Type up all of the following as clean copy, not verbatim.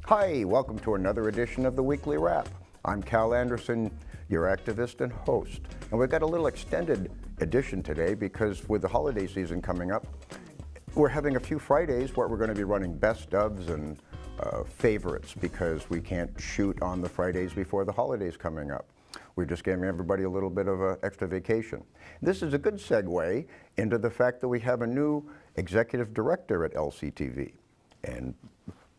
Hi, welcome to another edition of the Weekly Wrap. I'm Cal Anderson, your activist and host. And we've got a little extended edition today because with the holiday season coming up, we're having a few Fridays where we're going to be running best ofs and favorites because we can't shoot on the Fridays before the holidays coming up. We're just giving everybody a little bit of an extra vacation. This is a good segue into the fact that we have a new executive director at LCTV. And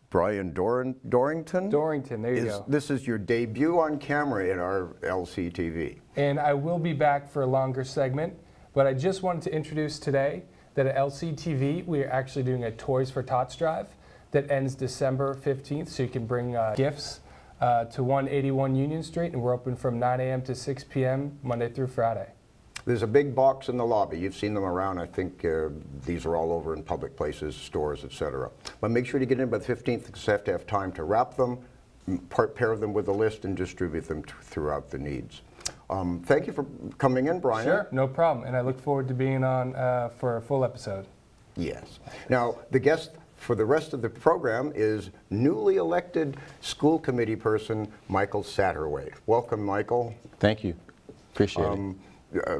Brian Dorrington? Dorrington, there you go. This is your debut on camera in our LCTV. And I will be back for a longer segment, but I just wanted to introduce today that at LCTV, we are actually doing a Toys for Tots drive that ends December 15th, so you can bring gifts to 181 Union Street, and we're open from 9 a.m. to 6 p.m. Monday through Friday. There's a big box in the lobby. You've seen them around. I think these are all over in public places, stores, etc. But make sure to get in by the 15th because you have to have time to wrap them, pair them with a list, and distribute them throughout the needs. Thank you for coming in, Brian. Sure, no problem. And I look forward to being on for a full episode. Yes. Now, the guest for the rest of the program is newly elected school committee person, Michael Satterwhite. Welcome, Michael. Thank you. Appreciate it.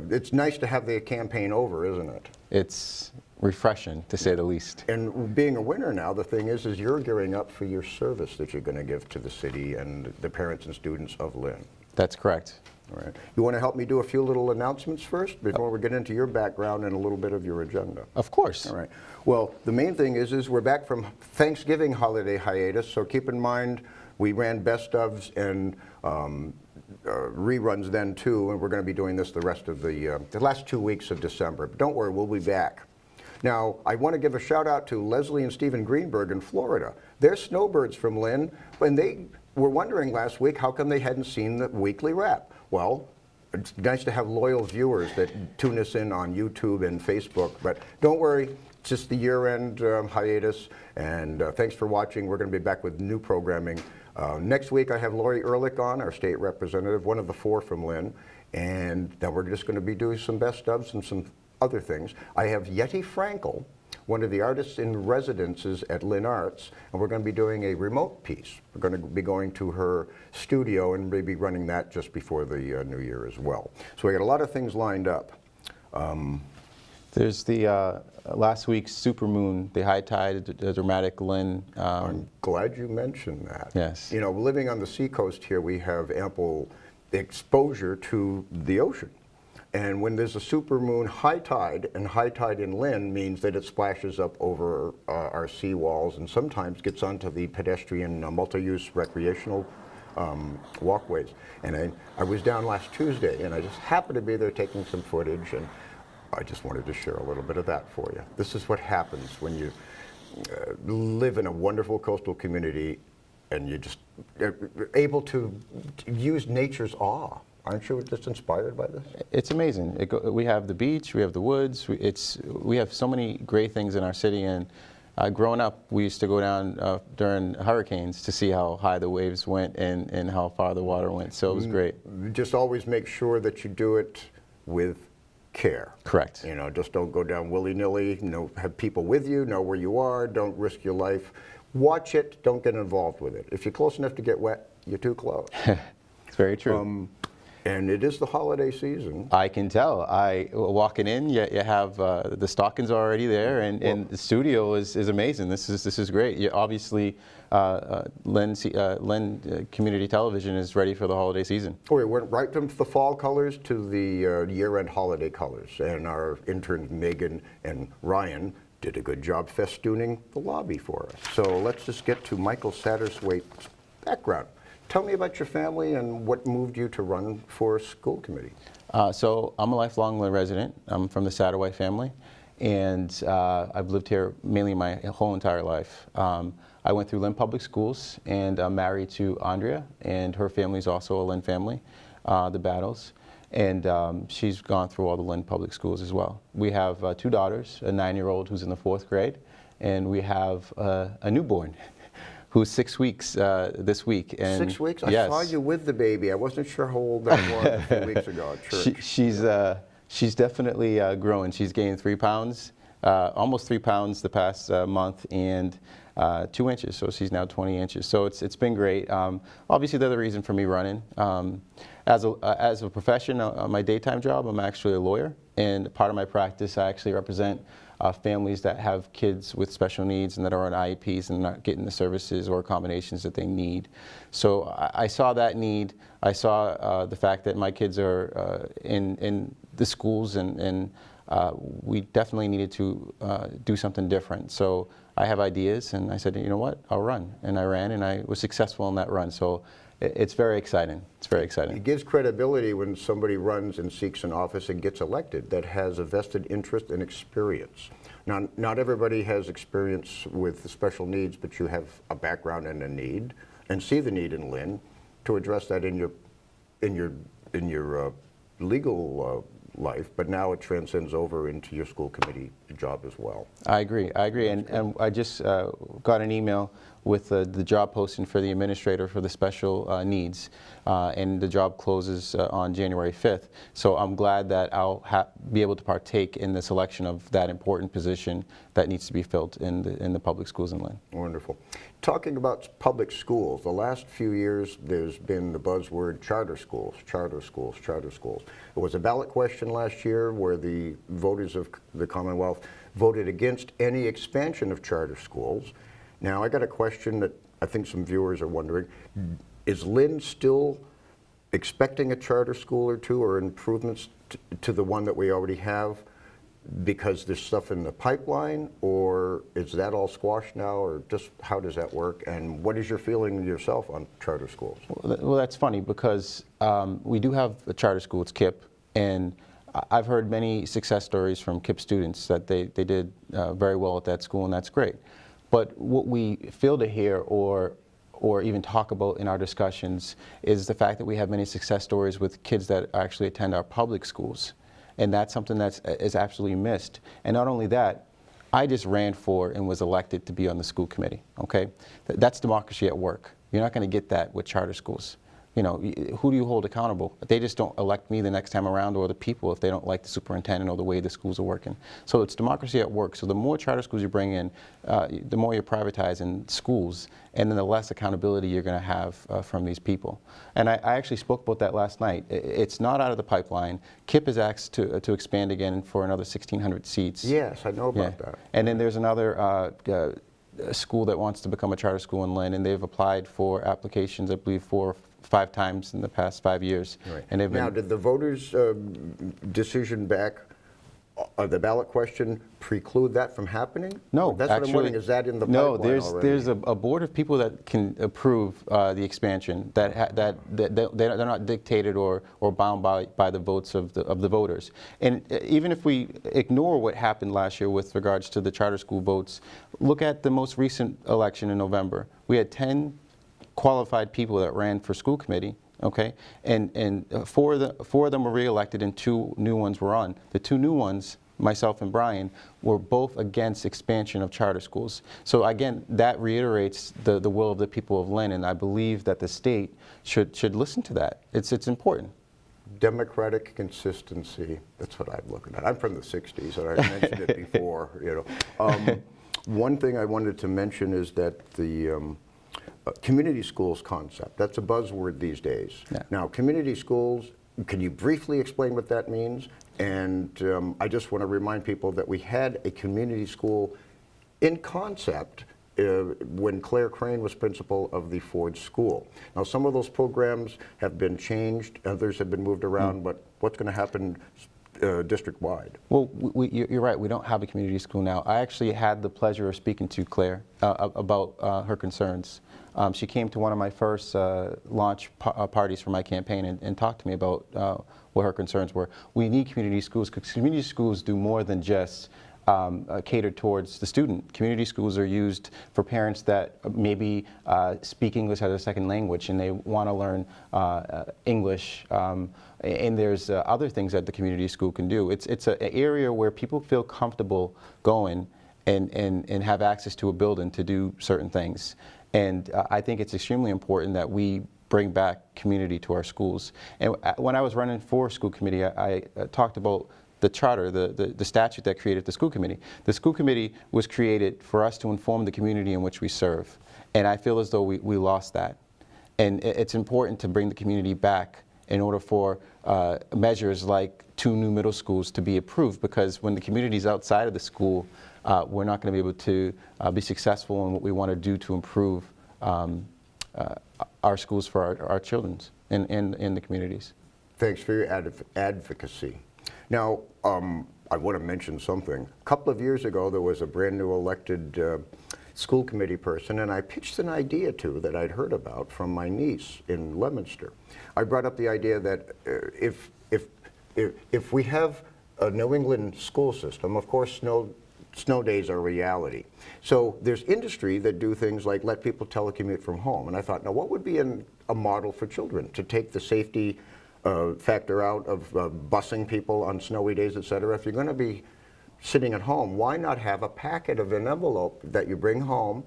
It's nice to have the campaign over, isn't it? It's refreshing, to say the least. And being a winner now, the thing is you're gearing up for your service that you're going to give to the city and the parents and students of Lynn. That's correct. All right. You want to help me do a few little announcements first before we get into your background and a little bit of your agenda? Of course. All right. Well, the main thing is we're back from Thanksgiving holiday hiatus, so keep in mind we ran best ofs and reruns then too, and we're going to be doing this the rest of the last 2 weeks of December. But don't worry, we'll be back. Now, I want to give a shout out to Leslie and Stephen Greenberg in Florida. They're snowbirds from Lynn, and they were wondering last week how come they hadn't seen the weekly wrap. Well, it's nice to have loyal viewers that tune us in on YouTube and Facebook, but don't worry, it's just the year-end hiatus, and thanks for watching. We're going to be back with new programming. Next week I have Lori Ehrlich on, our state representative, one of the 4 from Lynn, and then we're just going to be doing some best ofs and some other things. I have Yeti Frankel, one of the artists in residences at Lynn Arts, and we're going to be doing a remote piece. We're going to be going to her studio and maybe running that just before the new year as well. So we got a lot of things lined up. There's the last week's supermoon, the high tide, the dramatic Lynn. I'm glad you mentioned that. Yes. You know, living on the seacoast here, we have ample exposure to the ocean. And when there's a supermoon high tide, and high tide in Lynn means that it splashes up over our seawalls and sometimes gets onto the pedestrian multi-use recreational walkways. And I was down last Tuesday, and I just happened to be there taking some footage, and I just wanted to share a little bit of that for you. This is what happens when you live in a wonderful coastal community and you're just able to use nature's awe. Aren't you just inspired by this? It's amazing. We have the beach, we have the woods, we have so many great things in our city, and growing up we used to go down during hurricanes to see how high the waves went and how far the water went, so it was great. Just always make sure that you do it with care. Correct. You know, just don't go down willy-nilly. You know, have people with you, know where you are, don't risk your life. Watch it, don't get involved with it. If you're close enough to get wet, you're too close. It's very true. And it is the holiday season. I can tell. Walking in, you have the stockings already there, and the studio is amazing. This is great. Obviously, Lynn Community Television is ready for the holiday season. We went right from the fall colors to the year-end holiday colors, and our interns Megan and Ryan did a good job festooning the lobby for us. So let's just get to Michael Satterwhite's background. Tell me about your family and what moved you to run for school committee. So I'm a lifelong Lynn resident. I'm from the Satterwhite family, and I've lived here mainly my whole entire life. I went through Lynn Public Schools, and I'm married to Andrea, and her family is also a Lynn family, the Battles, and she's gone through all the Lynn Public Schools as well. We have 2 daughters, a 9-year-old who's in the 4th grade, and we have a newborn who's 6 weeks this week. And 6 weeks? Yes. I saw you with the baby. I wasn't sure how old that was a few weeks ago at church. She's definitely growing. She's gained 3 pounds, almost 3 pounds the past month, and 2 inches, so she's now 20 inches. So it's been great. Obviously, the other reason for me running, as a profession, my daytime job, I'm actually a lawyer, and part of my practice, I actually represent families that have kids with special needs and that are on IEPs and not getting the services or accommodations that they need. So I saw that need. I saw the fact that my kids are in the schools, and we definitely needed to do something different. So I have ideas, and I said, you know what, I'll run. And I ran, and I was successful in that run. So it's very exciting. It's very exciting. It gives credibility when somebody runs and seeks an office and gets elected that has a vested interest and experience. Now, not everybody has experience with the special needs, but you have a background and a need, and see the need in Lynn to address that in your legal life. But now it transcends over into your school committee job as well. I agree. And I just got an email with the job posting for the administrator for the special needs, and the job closes on January 5th. So I'm glad that I'll be able to partake in the selection of that important position that needs to be filled in the public schools in Lynn. Wonderful. Talking about public schools, the last few years there's been the buzzword charter schools, charter schools, charter schools. It was a ballot question last year where the voters of the Commonwealth voted against any expansion of charter schools. Now, I got a question that I think some viewers are wondering. Is Lynn still expecting a charter school or two, or improvements to the one that we already have, because there's stuff in the pipeline, or is that all squashed now, or just how does that work? And what is your feeling yourself on charter schools? Well, that's funny, because we do have a charter school, it's KIPP, and I've heard many success stories from KIPP students that they did very well at that school, and that's great. But what we fail to hear or even talk about in our discussions is the fact that we have many success stories with kids that actually attend our public schools. And that's something that is absolutely missed. And not only that, I just ran for and was elected to be on the school committee, okay? That's democracy at work. You're not going to get that with charter schools. You know, who do you hold accountable? They just don't elect me the next time around, or the people, if they don't like the superintendent or the way the schools are working. So it's democracy at work. So the more charter schools you bring in, the more you're privatizing schools, and then the less accountability you're going to have from these people. And I actually spoke about that last night. It's not out of the pipeline. KIPP is asked to expand again for another 1,600 seats. Yes, I know about that. And then there's another a school that wants to become a charter school in Lynn, and they've applied for applications, I believe, 4 or 5 times in the past 5 years. Right. And they've now, been, did the voters' decision back, the ballot question, preclude that from happening? no, That's actually, what I'm wondering, is that in the no, pipeline already? there's a board of people that can approve the expansion, that they're not dictated or bound by the votes of the voters. And even if we ignore what happened last year with regards to the charter school votes, look at the most recent election in November. We had 10 qualified people that ran for school committee, okay, and 4 of them were re-elected and 2 new ones were on. The 2 new ones, myself and Brian, were both against expansion of charter schools. So again, that reiterates the will of the people of Lynn, and I believe that the state should listen to that. It's important. Democratic consistency, that's what I'm looking at. I'm from the 60s, and I mentioned it before, you know. One thing I wanted to mention is that the community schools concept, that's a buzzword these days. Yeah. Now, community schools, can you briefly explain what that means? And I just want to remind people that we had a community school in concept when Claire Crane was principal of the Ford School. Now, some of those programs have been changed, others have been moved around, but what's going to happen district-wide? Well, you're right, we don't have a community school now. I actually had the pleasure of speaking to Claire about her concerns. She came to one of my first launch parties for my campaign and talked to me about what her concerns were. We need community schools, because community schools do more than just cater towards the student. Community schools are used for parents that maybe speak English as a second language and they want to learn English. And there's other things that the community school can do. It's an area where people feel comfortable going and have access to a building to do certain things. And I think it's extremely important that we bring back community to our schools. And when I was running for school committee, I talked about the charter, the statute that created the school committee. The school committee was created for us to inform the community in which we serve. And I feel as though we lost that. And it's important to bring the community back in order for measures like 2 new middle schools to be approved, because when the community is outside of the school, we're not going to be able to be successful in what we want to do to improve our schools for our children in the communities. Thanks for your advocacy. Now, I want to mention something. A couple of years ago, there was a brand new elected school committee person, and I pitched an idea to that I'd heard about from my niece in Leominster. I brought up the idea that if we have a New England school system, of course snow days are reality. So there's industry that do things like let people telecommute from home. And I thought, now what would be a model for children to take the safety factor out of busing people on snowy days, et cetera? If you're going to be sitting at home, why not have a packet of an envelope that you bring home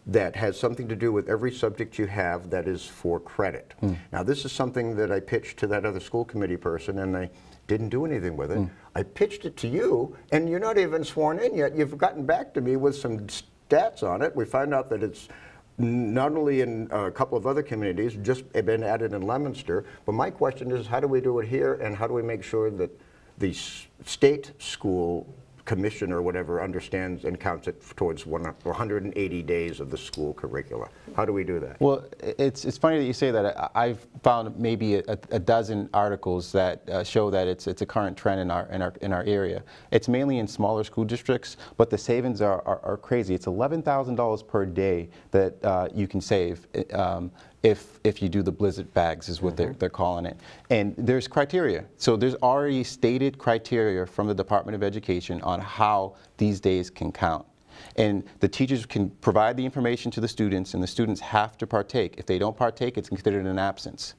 that has something to do with every subject you have that is for credit? Now, this is something that I pitched to that other school committee person, and they didn't do anything with it. I pitched it to you, and you're not even sworn in yet. You've gotten back to me with some stats on it. We found out that it's not only in a couple of other communities, just been added in Leominster, but my question is, how do we do it here, and how do we make sure that the state school commission or whatever understands and counts it towards 180 days of the school curricula? How do we do that? Well, it's funny that you say that. I've found maybe a dozen articles that show that it's a current trend in our area. It's mainly in smaller school districts, but the savings are crazy. It's $11,000 per day that you can save if you do the blizzard bags, is what they're calling it. And there's criteria. So there's already stated criteria from the Department of Education on how these days can count. And the teachers can provide the information to the students, and the students have to partake. If they don't partake, it's considered an absence.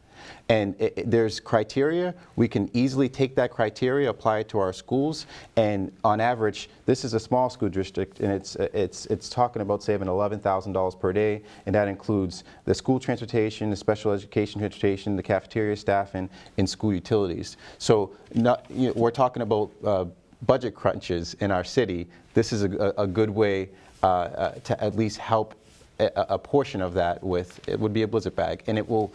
And there's criteria. We can easily take that criteria, apply it to our schools, and on average, this is a small school district, and it's talking about saving $11,000 per day, and that includes the school transportation, the special education transportation, the cafeteria staff, and school utilities. So we're talking about budget crunches in our city. This is a good way to at least help a portion of that with, it would be a blizzard bag, and it will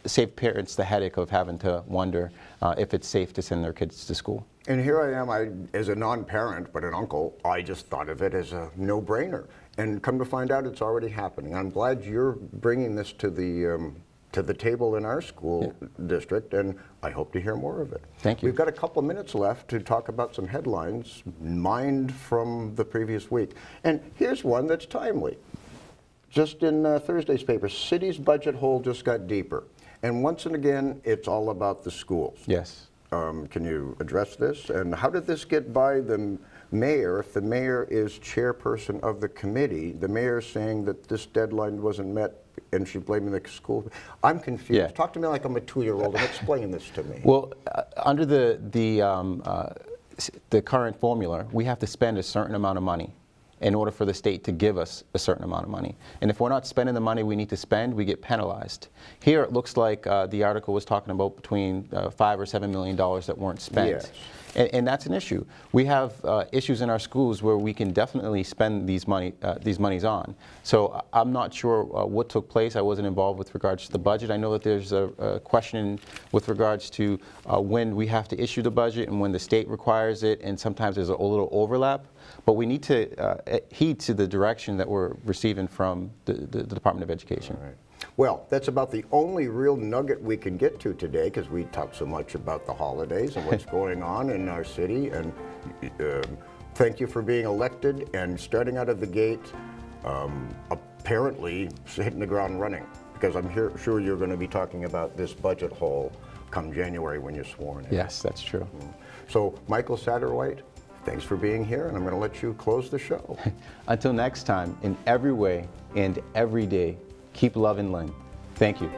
save parents the headache of having to wonder if it's safe to send their kids to school. And here I am, as a non-parent, but an uncle, I just thought of it as a no-brainer. And come to find out, it's already happening. I'm glad you're bringing this to the table in our school district, and I hope to hear more of it. Thank you. We've got a couple minutes left to talk about some headlines mined from the previous week. And here's one that's timely. Just in Thursday's paper, city's budget hole just got deeper. And once and again, it's all about the schools. Yes. Can you address this? And how did this get by the mayor? If the mayor is chairperson of the committee, the mayor is saying that this deadline wasn't met and she's blaming the school. I'm confused. Yeah. Talk to me like I'm a 2-year-old and explain this to me. Well, under the current formula, we have to spend a certain amount of money in order for the state to give us a certain amount of money. And if we're not spending the money we need to spend, we get penalized. Here it looks like the article was talking about between $5 or $7 million that weren't spent. Yes. And that's an issue. We have issues in our schools where we can definitely spend these monies on. So I'm not sure what took place. I wasn't involved with regards to the budget. I know that there's a question with regards to when we have to issue the budget and when the state requires it, and sometimes there's a little overlap. But we need to heed to the direction that we're receiving from the Department of Education. All right. Well, that's about the only real nugget we can get to today, because we talk so much about the holidays and what's going on in our city. And thank you for being elected and starting out of the gate, apparently hitting the ground running, because I'm sure you're going to be talking about this budget hole come January when you're sworn in. Yes, that's true. So, Michael Satterwhite, thanks for being here, and I'm going to let you close the show. Until next time, in every way and every day, keep loving Lynn. Thank you.